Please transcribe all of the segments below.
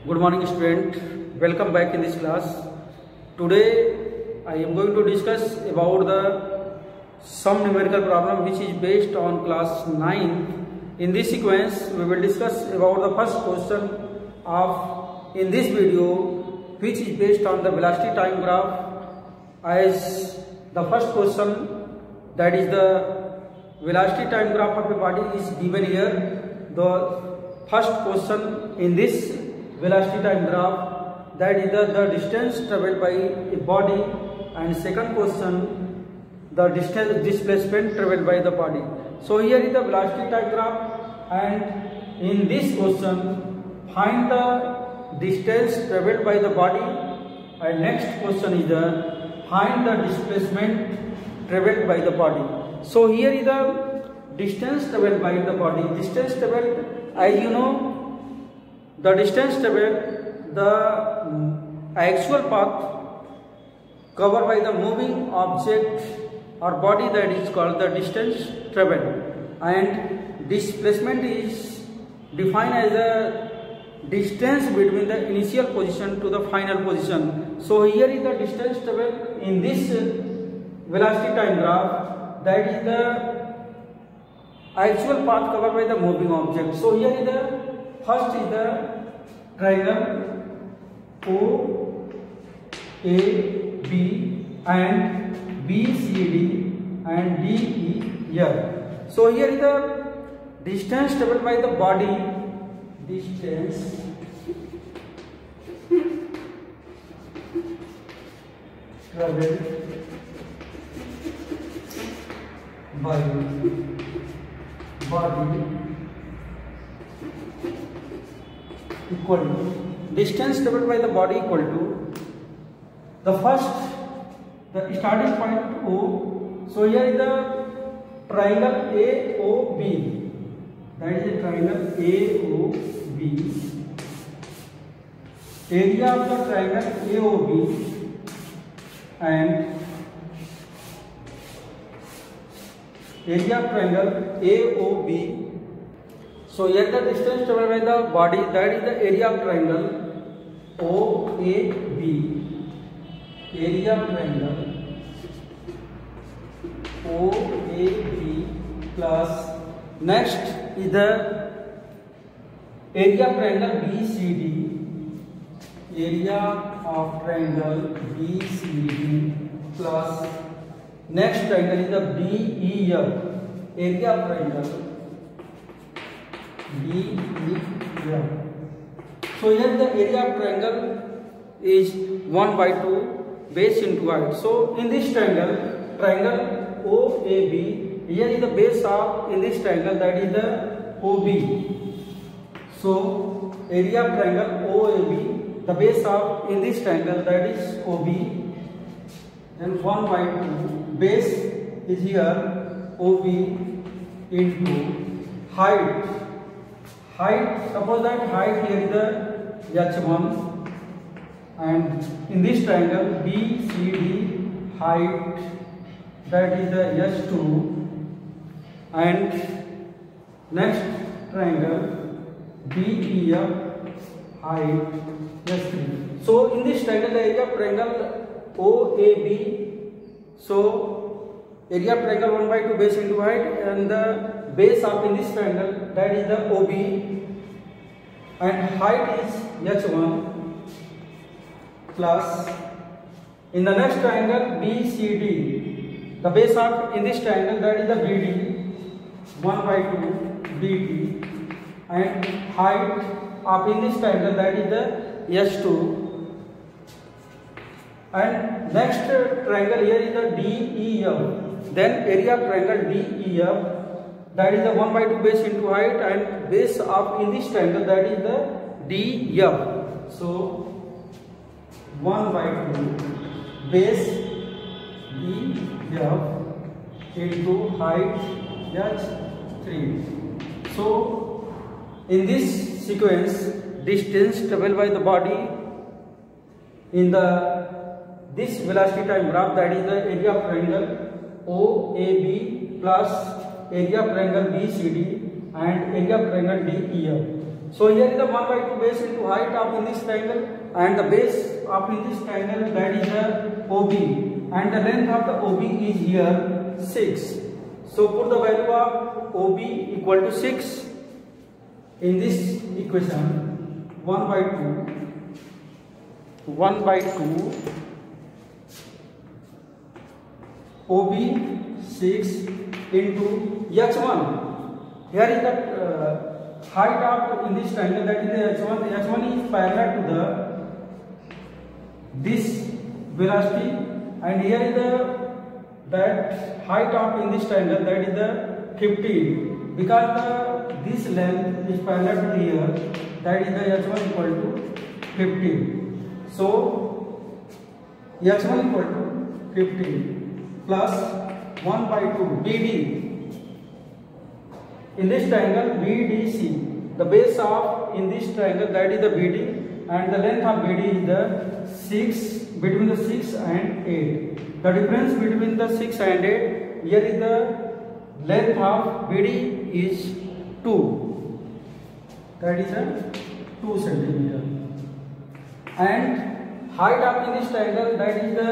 Good morning student, welcome back in this class. Today I am going to discuss about the some numerical problem which is based on class 9. In this sequence we will discuss about the first question of in this video which is based on the velocity time graph. As the first question, that is the velocity time graph of a body is given here. The first question in this velocity time graph, that is the distance travelled by a body, and second question, the distance displacement travelled by the body. So here is the velocity time graph, and in this question find the distance travelled by the body, and next question is the find the displacement travelled by the body. So here is the distance travelled by the body. Distance travelled, as you know, the distance travelled, the actual path covered by the moving object or body, that is called the distance travelled, and displacement is defined as the distance between the initial position to the final position. So here is the distance travelled in this velocity time graph, that is the actual path covered by the moving object. So here is the first is the triangle OAB and BCD and DEF. So here is the distance travelled by the body, distance travelled by body equal to distance travelled by the body equal to the first, the starting point O. So here is the triangle AOB, that is the triangle AOB. Area of the triangle AOB and area of triangle AOB. So here the distance travelled by the body, that is the area of triangle OAB. Area of triangle OAB plus next is the area of triangle BCD. Area of triangle BCD plus next triangle is the DEF. Area of triangle DEF. So here the area of triangle is 1/2 base into height. So in this triangle OAB, here is the base of in this triangle, that is the OB. So area of triangle OAB, the base of in this triangle, that is OB, then 1/2 base is here OB into height. Suppose that height here is the H1, and in this triangle BCD height, that is the H2, and next triangle DEF height H3. So in this triangle, the area of triangle OAB, so area of triangle 1/2 base into height, and the base of in this triangle, that is the OB, and height is H1 plus in the next triangle BCD, the base of in this triangle, that is the BD, 1/2 BD, and height of in this triangle, that is the H2, and next triangle here is the DEF. Then area of triangle DEF, that is the 1/2 base into height, and base of in this triangle, that is the DEF. So 1/2 base DEF into height H3. So in this sequence, distance travelled by the body in this velocity time graph, that is the area of triangle OAB plus area of triangle BCD and area of triangle DEF. So here is the 1 by 2 base into height of in this triangle, and the base of in this triangle, that is the OB, and the length of the OB is here 6. So put the value of OB equal to 6 in this equation. 1 by 2 OB 6 into H1. Here is the height of in this triangle, that is the H1. H1 is parallel to the this velocity, and here is the that height of in this triangle, that is the 15, because this length is parallel to here, that is the H1 equal to 15. So H1 equal to 15 plus 1 by 2 BD. In this triangle BDC, the base of in this triangle, that is the BD, and the length of BD is the 6, between the 6 and 8. The difference between the 6 and 8, here is the length of BD is 2, that is a 2 centimeter, and height of in this triangle, that is the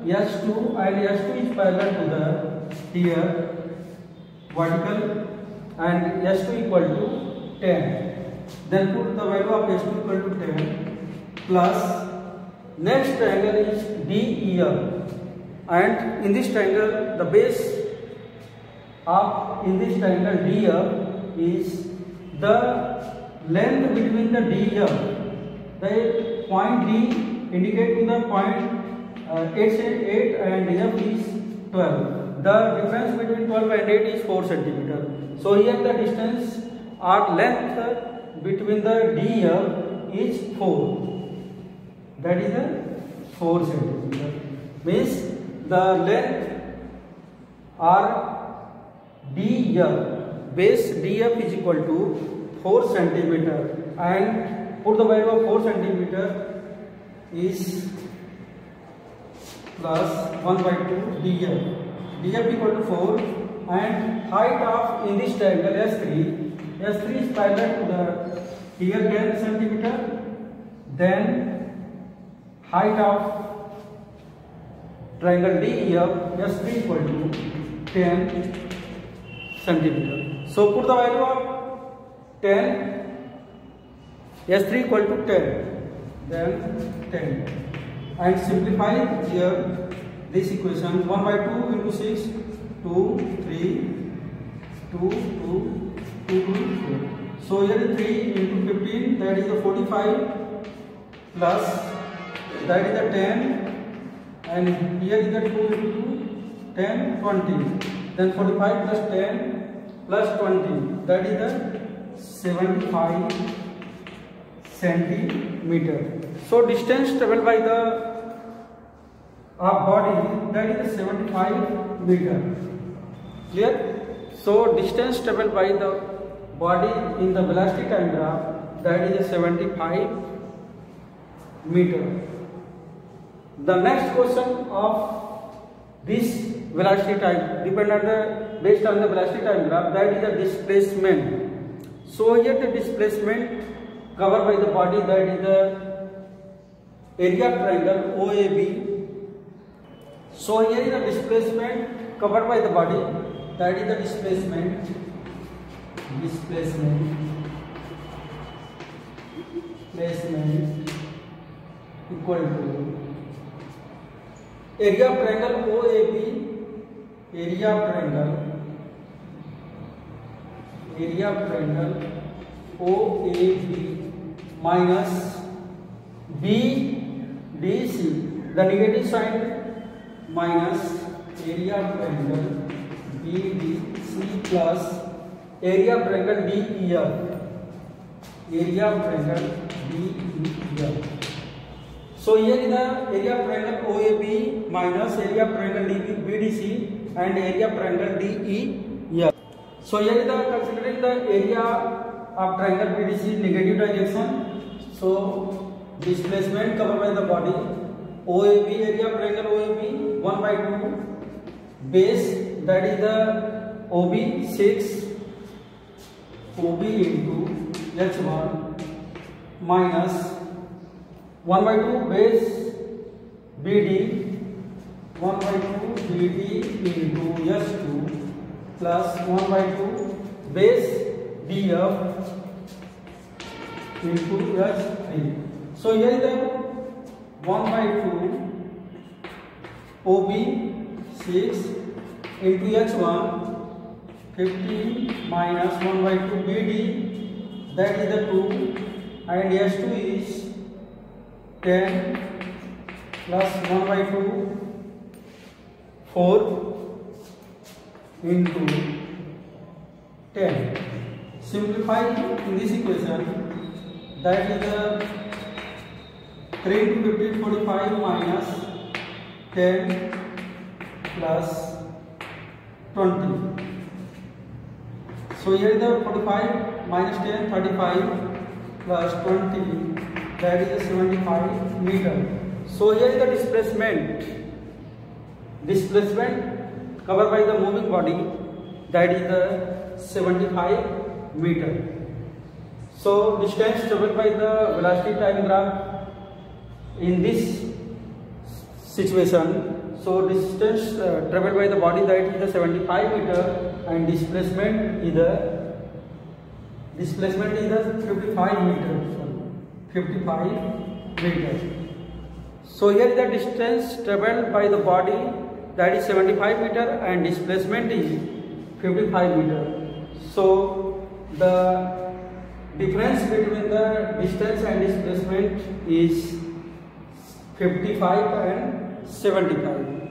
S2, and S2 is parallel to the here vertical, and S2 equal to 10. Then put the value of S2 equal to 10 plus next triangle is DEF, and in this triangle the base of in this triangle DEF is the length between the DEF, the point D indicate to the point 8 and F is 12. The difference between 12 and 8 is 4 centimeter. So here the distance or length between the DEF is 4. That is a 4 centimeter. Means the length or DEF, base DEF is equal to 4 centimeter, and put the value of 4 centimeter is plus 1 by 2 DEF. DEF equal to 4, and height of in this triangle S3 is parallel to the here 10 centimeter, then height of triangle DEF S3 equal to 10 centimeter. So put the value of 10, S3 equal to 10, then 10, and simplify here this equation. 1 by 2 into 6, 2, 3, 2, 2, 2, 4. So here is 3 into 15, that is the 45, plus that is the 10, and here is the 2 into 10, 20. Then 45 plus 10 plus 20, that is the 75 centimeter. So distance travelled by the body, that is the 75 meter. Clear? So distance travelled by the body in the velocity time graph, that is a 75 meter. The next question of this velocity time depend on the based on the velocity time graph, that is the displacement. So here the displacement covered by the body, that is the area of triangle OAB. So here is the displacement covered by the body, that is the displacement equal to area of triangle OAB, OAB minus BDC, the negative sign minus area of triangle BDC plus area of triangle DEF, So here is the area of triangle OAB minus area of triangle BDC and area of triangle DEF. So here is the considering the area of triangle BDC negative direction. So displacement covered by the body, OAB, area of triangle OAB 1 by 2, base, that is the OB 6, OB into h1 minus 1 by 2 base BD 1 by 2 BD into h2 plus 1 by 2 base BF into h3. So here is the 1 by 2 OB 6 into h1 15 minus 1 by 2 BD, that is the 2, and h2 is 10 plus 1 by 2 4 into 10. Simplify in this equation, that is the 3 into 15 45 minus 10 plus 20. So here is the 45 minus 10 35 plus 20, that is the 75 meter. So here is the displacement covered by the moving body, that is the 75 meter. So distance traveled by the velocity time graph in this situation. So distance traveled by the body, that is the 75 meter, and displacement is the 55 meter. 55 meter. So here the distance traveled by the body, that is 75 meter, and displacement is 55 meter. So the difference between the distance and displacement is 55 and 75.